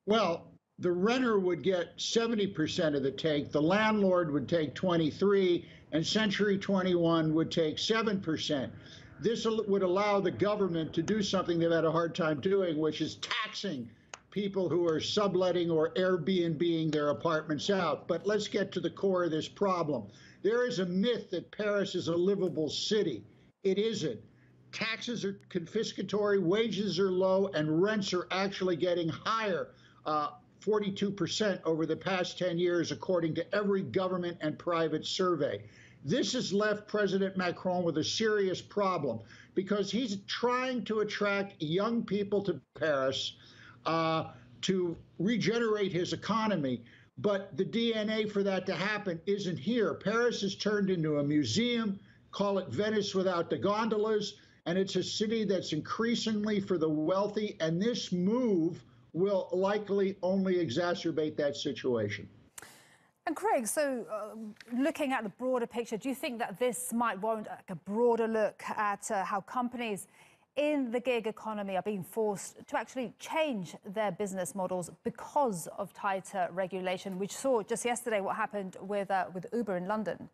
Well, the renter would get 70% of the take, the landlord would take 23, and Century 21 would take 7%. This would allow the government to do something they've had a hard time doing, which is taxing people who are subletting or Airbnb-ing their apartments out. But let's get to the core of this problem. There is a myth that Paris is a livable city. It isn't. Taxes are confiscatory, wages are low, and rents are actually getting higher. 42% over the past 10 years, according to every government and private survey. This has left President Macron with a serious problem because he's trying to attract young people to Paris to regenerate his economy. But the DNA for that to happen isn't here. Paris has turned into a museum, call it Venice without the gondolas, and it's a city that's increasingly for the wealthy, and this move will likely only exacerbate that situation. And Craig, so looking at the broader picture, do you think that this might warrant a broader look at how companies in the gig economy are being forced to actually change their business models because of tighter regulation? We saw just yesterday what happened with Uber in London.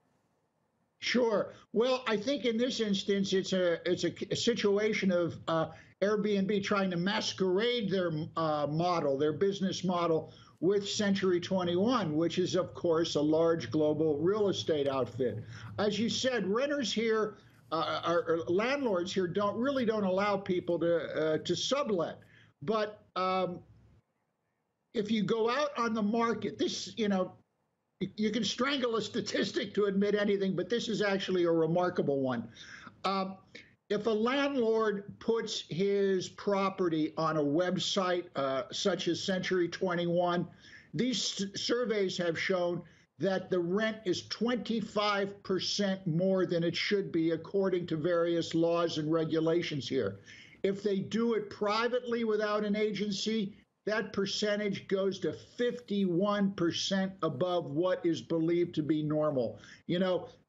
Sure. Well, I think in this instance, it's a situation of Airbnb trying to masquerade their model, their business model, with Century 21, which is, of course, a large global real estate outfit. As you said, renters here, or landlords here, don't allow people to sublet. But if you go out on the market, this, you can strangle a statistic to admit anything, but this is actually a remarkable one. If a landlord puts his property on a website such as Century 21, these surveys have shown that the rent is 25% more than it should be according to various laws and regulations here. If they do it privately without an agency, that percentage goes to 51% above what is believed to be normal.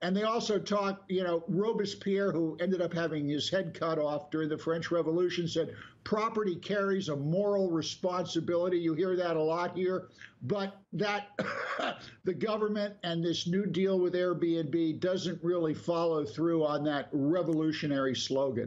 And they also talk, Robespierre, who ended up having his head cut off during the French Revolution, said property carries a moral responsibility. You hear that a lot here, but that the government and this new deal with Airbnb doesn't really follow through on that revolutionary slogan.